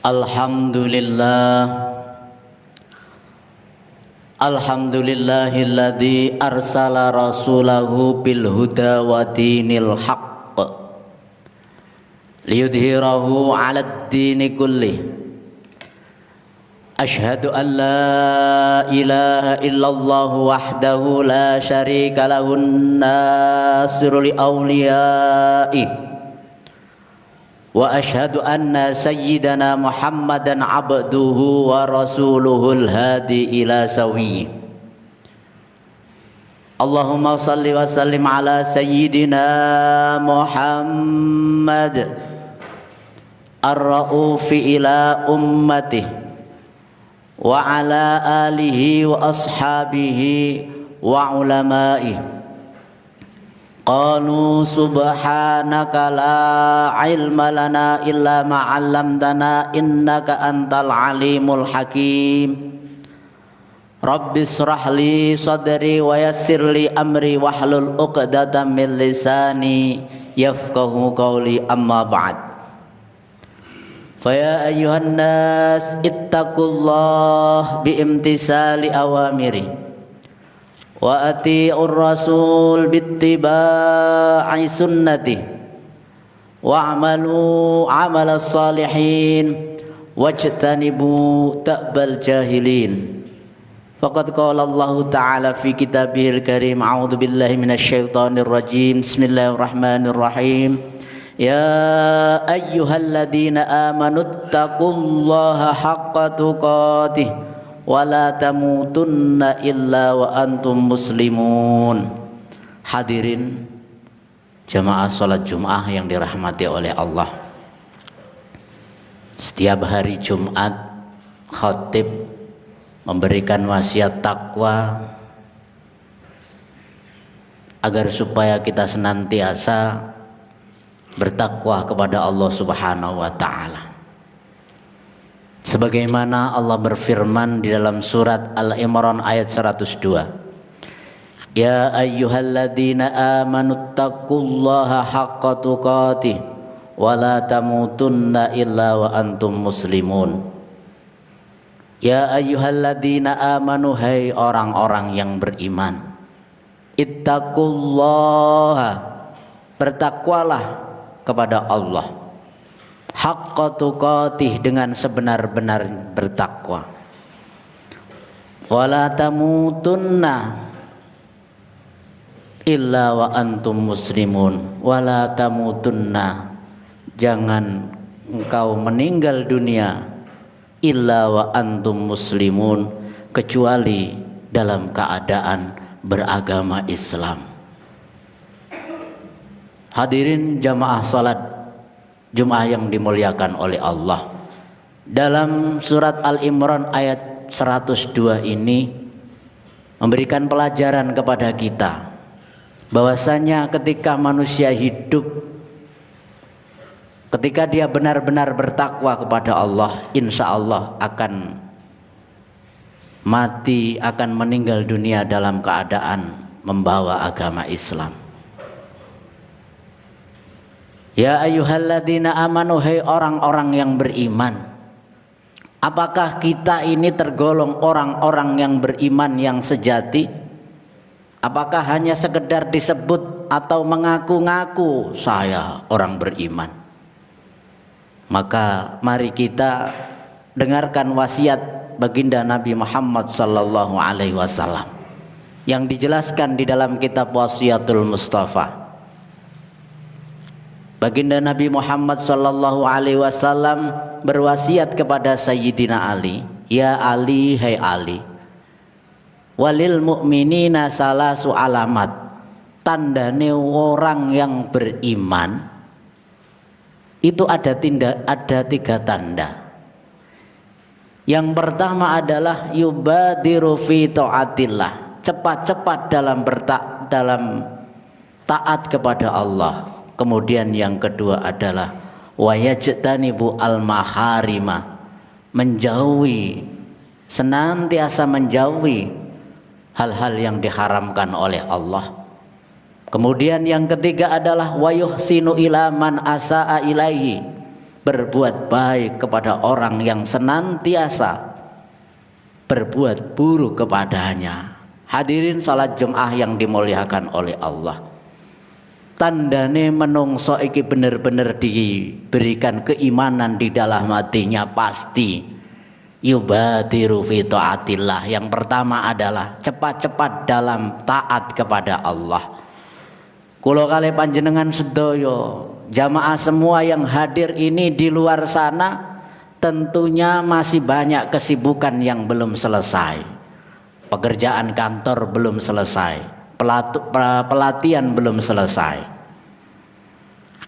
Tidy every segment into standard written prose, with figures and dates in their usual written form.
Alhamdulillahilladzi arsala rasulahu bil huda wa dinil haqq liyudhhirahu 'alad dini kullih. Asyhadu an la ilaha illallah wahdahu la syarika lahun nasirul awliya'i. Wa asyhadu anna sayyidana Muhammadan abduhu wa rasuluhul hadi ila sawiyyi. Allahumma salli wa sallim ala sayyidina Muhammad ar-ra'ufi ila ummatihi wa ala alihi wa ashabihi wa ulama'ihi. Qalu subhanaka la ilma lana illa ma 'allamtana innaka antal alimul hakim. Rabbi shrah li sadri wa yassir li amri wahlul 'uqdatam min lisani yafqahu qawli, amma ba'd. Fa ya ayyuhan nas ittaqullah bi imtisali awamiri wa ati'ur rasul bittiba'i sunnati wa amalu amalas salihin wajtanibu ta'bal jahilin. Faqad qala Allah ta'ala fi kitabihil karim, a'udzu billahi minasy syaithanir rajim, bismillahirrahmanirrahim. Ya ayyuhalladzina amanu taqullaha haqqa tuqatih wala tamutunna illa wa antum muslimun. Hadirin jamaah salat Jumat yang dirahmati oleh Allah. Setiap hari Jumat khatib memberikan wasiat takwa agar supaya kita senantiasa bertakwa kepada Allah Subhanahu wa taala. Sebagaimana Allah berfirman di dalam surat Al-Imran ayat 102. Ya ayyuhalladzina amanu taqullaha haqqa tuqatih wa la tamutunna illa wa antum muslimun. Ya ayyuhalladzina amanu, hai orang-orang yang beriman, ittaqullaha, bertakwalah kepada Allah, haqqa tuqatih, dengan sebenar-benar bertakwa. Wala tamutunna illa wa antum muslimun. Wala tamutunna, jangan engkau meninggal dunia, illa wa antum muslimun, kecuali dalam keadaan beragama Islam. Hadirin jamaah salat Jumat yang dimuliakan oleh Allah, dalam surat Al-Imran ayat 102 ini memberikan pelajaran kepada kita bahwasanya ketika manusia hidup, ketika dia benar-benar bertakwa kepada Allah, insya Allah akan mati, akan meninggal dunia dalam keadaan membawa agama Islam. Ya ayyuhalladzina amanu, hai orang-orang yang beriman. Apakah kita ini tergolong orang-orang yang beriman yang sejati? Apakah hanya sekedar disebut atau mengaku-ngaku saya orang beriman? Maka mari kita dengarkan wasiat baginda Nabi Muhammad sallallahu alaihi wasallam yang dijelaskan di dalam kitab Wasiatul Mustafa. Baginda Nabi Muhammad sallallahu alaihi wasallam berwasiat kepada Sayyidina Ali, ya Ali, hai Ali, walil mu'minina salasu alamat, tandane orang yang beriman itu ada 3 tanda. Yang pertama adalah yubadiru fi taatillah, cepat-cepat dalam taat kepada Allah. Kemudian yang kedua adalah wayajtanibu al-maharima, menjauhi, senantiasa menjauhi hal-hal yang diharamkan oleh Allah. Kemudian yang ketiga adalah wayuhsinu ila man asaa ilaihi, berbuat baik kepada orang yang senantiasa berbuat buruk kepadanya. Hadirin salat Jumat yang dimuliakan oleh Allah, tandane menungso iki bener-bener diberikan keimanan di dalam hatinya pasti yubadiru fi taatillah. Yang pertama adalah cepat-cepat dalam taat kepada Allah. Kula kali panjenengan sedaya jamaah semua yang hadir ini di luar sana tentunya masih banyak kesibukan yang belum selesai. Pekerjaan kantor belum selesai, pelatihan belum selesai.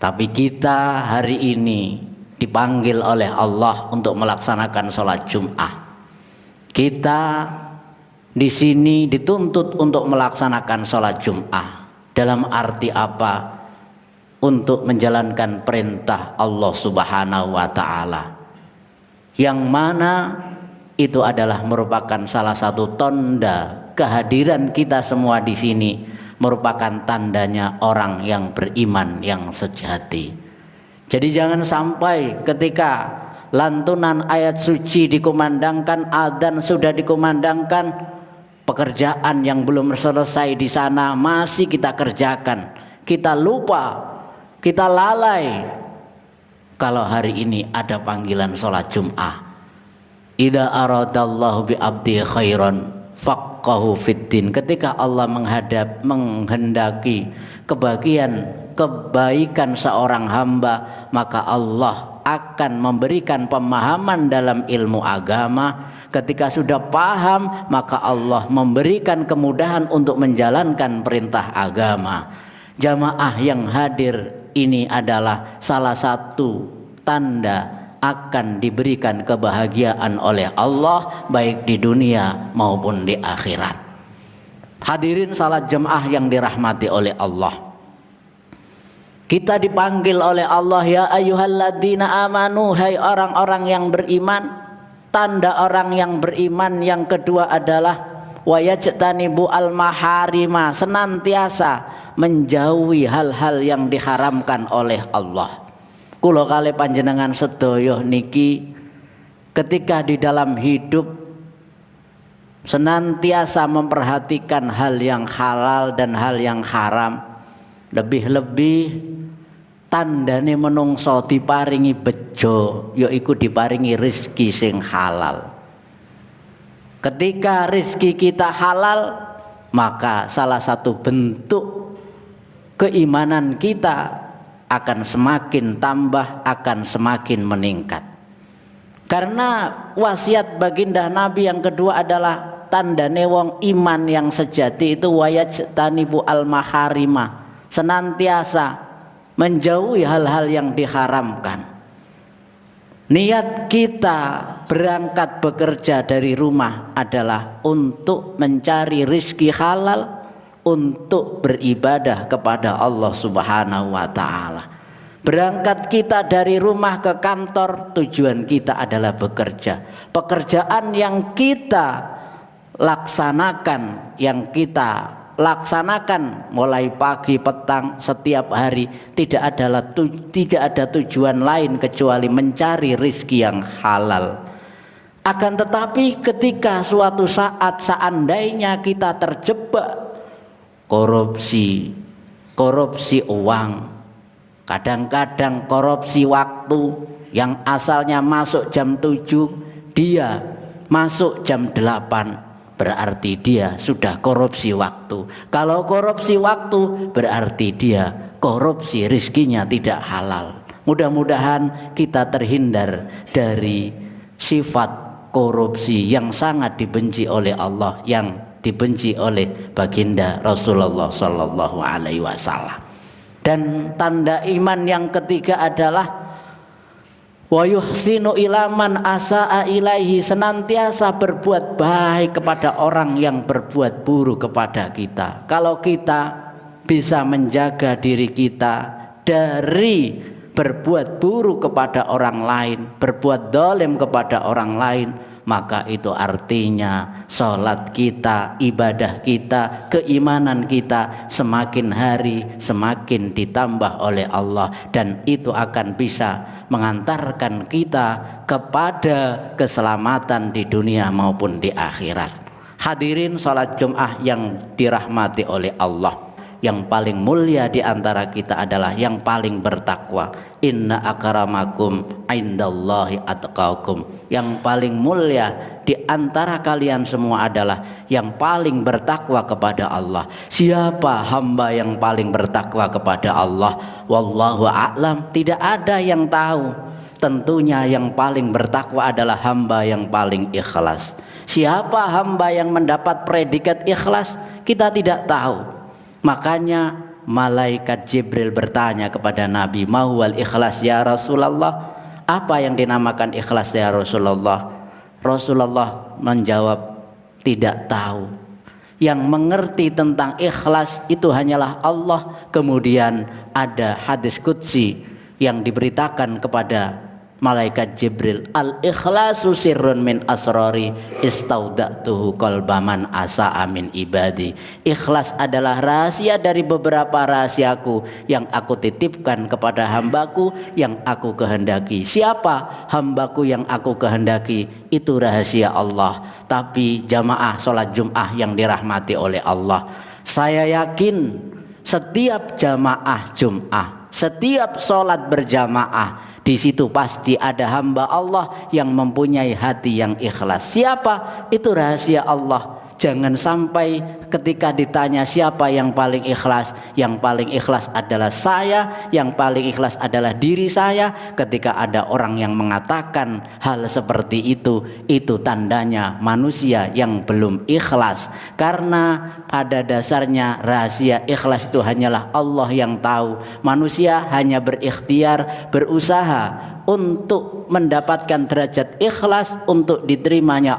Tapi kita hari ini dipanggil oleh Allah untuk melaksanakan sholat Jumat. Kita di sini dituntut untuk melaksanakan sholat Jumat. Dalam arti apa? Untuk menjalankan perintah Allah Subhanahu wa Ta'ala, yang mana itu adalah merupakan salah satu tanda kehadiran kita semua di sini, merupakan tandanya orang yang beriman yang sejati. Jadi jangan sampai ketika lantunan ayat suci dikumandangkan, adzan sudah dikumandangkan, pekerjaan yang belum selesai di sana masih kita kerjakan, kita lupa, kita lalai kalau hari ini ada panggilan sholat Jumat. Idza aradallahu bi abdi khairan faqahu fiddin. Ketika Allah menghendaki kebaikan seorang hamba, maka Allah akan memberikan pemahaman dalam ilmu agama. Ketika sudah paham, maka Allah memberikan kemudahan untuk menjalankan perintah agama. Jamaah yang hadir ini adalah salah satu tanda akan diberikan kebahagiaan oleh Allah baik di dunia maupun di akhirat. Hadirin salat jemaah yang dirahmati oleh Allah, kita dipanggil oleh Allah, ya ayyuhalladzina amanu, hai orang-orang yang beriman. Tanda orang yang beriman yang kedua adalah wayajtanibu al-maharima, senantiasa menjauhi hal-hal yang diharamkan oleh Allah. Kula kali panjenengan sedaya niki ketika di dalam hidup senantiasa memperhatikan hal yang halal dan hal yang haram, lebih-lebih tandane menungso diparingi bejo, yaiku diparingi rezeki sing halal. Ketika rezeki kita halal, maka salah satu bentuk keimanan kita akan semakin tambah, akan semakin meningkat. Karena wasiat baginda Nabi yang kedua adalah tandane wong iman yang sejati itu wayajtanibu al-maharima, senantiasa menjauhi hal-hal yang diharamkan. Niat kita berangkat bekerja dari rumah adalah untuk mencari rizki halal, untuk beribadah kepada Allah Subhanahu wa Ta'ala. Berangkat kita dari rumah ke kantor, tujuan kita adalah bekerja. Pekerjaan yang kita laksanakan, mulai pagi petang setiap hari, tidak ada tujuan lain kecuali mencari rizki yang halal. Akan tetapi ketika suatu saat seandainya kita terjebak korupsi uang, kadang-kadang korupsi waktu, yang asalnya masuk jam 7 dia masuk jam 8, berarti dia sudah korupsi waktu. Kalau korupsi waktu berarti dia korupsi rizkinya tidak halal. Mudah-mudahan kita terhindar dari sifat korupsi yang sangat dibenci oleh Allah, yang dibenci oleh baginda Rasulullah Sallallahu Alaihi Wasallam. Dan tanda iman yang ketiga adalah wa yuhsinu ilaman asaa ilaihi, senantiasa berbuat baik kepada orang yang berbuat buruk kepada kita. Kalau kita bisa menjaga diri kita dari berbuat buruk kepada orang lain, berbuat zalim kepada orang lain, maka itu artinya sholat kita, ibadah kita, keimanan kita semakin hari semakin ditambah oleh Allah, dan itu akan bisa mengantarkan kita kepada keselamatan di dunia maupun di akhirat. Hadirin sholat Jum'ah yang dirahmati oleh Allah, yang paling mulia di antara kita adalah yang paling bertakwa. Inna akramakum indallahi atqakum. Yang paling mulia di antara kalian semua adalah yang paling bertakwa kepada Allah. Siapa hamba yang paling bertakwa kepada Allah? Wallahu a'lam. Tidak ada yang tahu. Tentunya yang paling bertakwa adalah hamba yang paling ikhlas. Siapa hamba yang mendapat predikat ikhlas? Kita tidak tahu. Makanya malaikat Jibril bertanya kepada Nabi, "Mahwal ikhlas ya Rasulullah?" Apa yang dinamakan ikhlas ya Rasulullah? Rasulullah menjawab, tidak tahu. Yang mengerti tentang ikhlas itu hanyalah Allah. Kemudian ada hadis qudsi yang diberitakan kepada malaikat Jibril, al-ikhlasu sirrun min asrari istaudatuhu qalbaman asa amin ibadi. Ikhlas adalah rahasia dari beberapa rahasiaku yang aku titipkan kepada hambaku yang aku kehendaki. Siapa hambaku yang aku kehendaki? Itu rahasia Allah. Tapi jamaah sholat Jum'ah yang dirahmati oleh Allah, saya yakin setiap jamaah Jum'ah, setiap sholat berjamaah, di situ pasti ada hamba Allah yang mempunyai hati yang ikhlas. Siapa? Itu rahasia Allah. Jangan sampai ketika ditanya siapa yang paling ikhlas, yang paling ikhlas adalah saya, yang paling ikhlas adalah diri saya. Ketika ada orang yang mengatakan hal seperti itu tandanya manusia yang belum ikhlas. Karena pada dasarnya rahasia ikhlas itu hanyalah Allah yang tahu. Manusia hanya berikhtiar, berusaha untuk mendapatkan derajat ikhlas, untuk diterimanya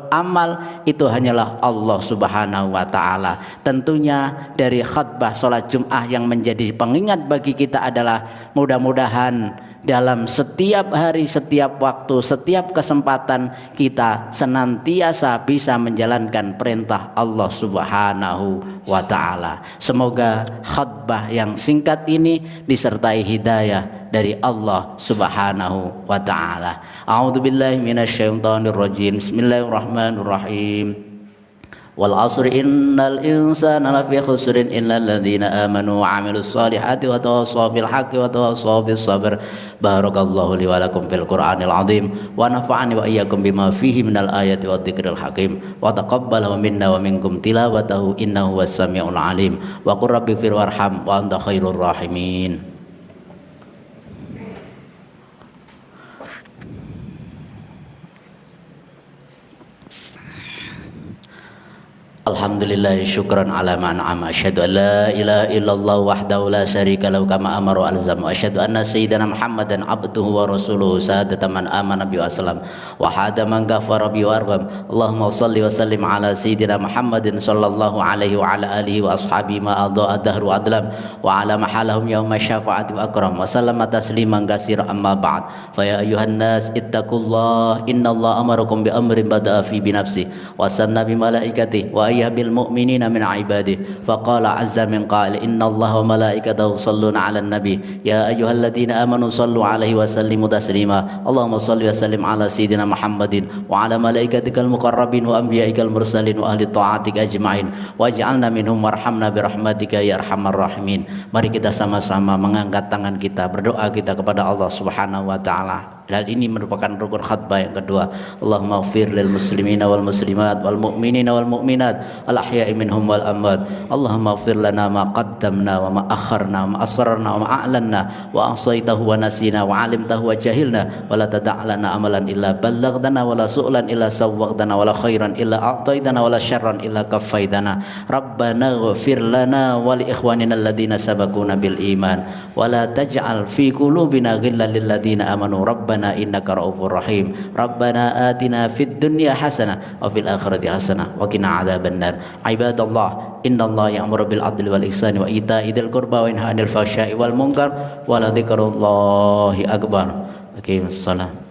amal, itu hanyalah Allah Subhanahu wa ta'ala. Tentunya dari khutbah sholat Jum'ah yang menjadi pengingat bagi kita adalah mudah-mudahan dalam setiap hari, setiap waktu, setiap kesempatan kita senantiasa bisa menjalankan perintah Allah Subhanahu wa ta'ala. Semoga khutbah yang singkat ini disertai hidayah dari Allah Subhanahu wa ta'ala. A'udzubillahi minasyaitonir rajim. Bismillahirrahmanirrahim. Wal 'asri innal insana lafi khusrin illal ladzina amanu wa 'amilus solihati wa tawassaw bil haqqi wa tawassaw bis sabr. Barakallahu li wa lakum fil Qur'anil 'azim wa nafa'ani wa iyyakum bima fihi minal ayati wa dzikril hakim wa taqabbalahu minna wa minkum tilawatahu innahu was samiul 'alim. Wa qur rabbighfir warham wa anta khairur rahimin. Alhamdulillah syukran ala ma an'ama. Asyhadu an la ilaha illallah wahdahu la syarika lahu kama amara wa alzama. Asyhadu anna sayyidina Muhammadan abduhu wa rasuluhu sadata man amana bi wa sallam wa hada man ghafara bi warham. Allahumma shalli wa sallim ala sayyidina Muhammadin sallallahu alaihi wa ala alihi wa ashabihi ma adha ad-dahru adlam wa ala mahalahum yauma syafa'ati wa akram wa sallama tasliman katsira amma ba'd. Fa ya ayyuhan nas ittaqullah innallaha amarakum bi amrin bada'a fi bi nafsi wa sanna bi malaikati wa bil mu'minina min ibadihi faqala azza min qala innallaha wa malaikatahu yusholluna 'alan nabi ya ayyuhalladzina amanu shallu 'alaihi wa sallimu taslima. Allahumma shalli wa sallim ala sayyidina Muhammadin wa 'ala malaikatikal muqarrabin wa anbiya'ikal mursalin wa ahli ta'atika ajma'in waj'alna minhum warhamna bi rahmatika ya arhamar rahimin. Mari kita sama-sama mengangkat tangan kita, berdoa kita kepada Allah Subhanahu wa ta'ala. Hal ini merupakan rukun khutbah yang kedua. Allahumma ighfir lil muslimina wal muslimat wal mu'minina wal mu'minat al ahya'i minhum wal amwat. Allahumma ighfir lana ma qaddamna wa ma akharna wa ma asrarna wa ma a'lanna wa ahsaytahu wa nasina wa 'alimtahu wa jahilna wa la tada' lana amalan illa ballaghtana wa la su'lan illa sawwaqtana wa la khairan illa a'taitana wa la syarran illa kaffaitana. Rabbana ighfir lana wa li ikhwanina alladhina sabaquna bil iman wa la taj'al fi qulubina ghillan lil ladzina amanu rabbana innaka ra'ufur rahim. Rabbana atina fid dunya hasanah wa fil akhirati hasanah wa qina adzabannar. Ibadallah, innallaha ya'muru bil 'adli wal ihsani wa ita'i dzil qurba wa yanha 'anil fahsya'i wal munkar wa la dzikrullahi akbar. Aqimus shalah.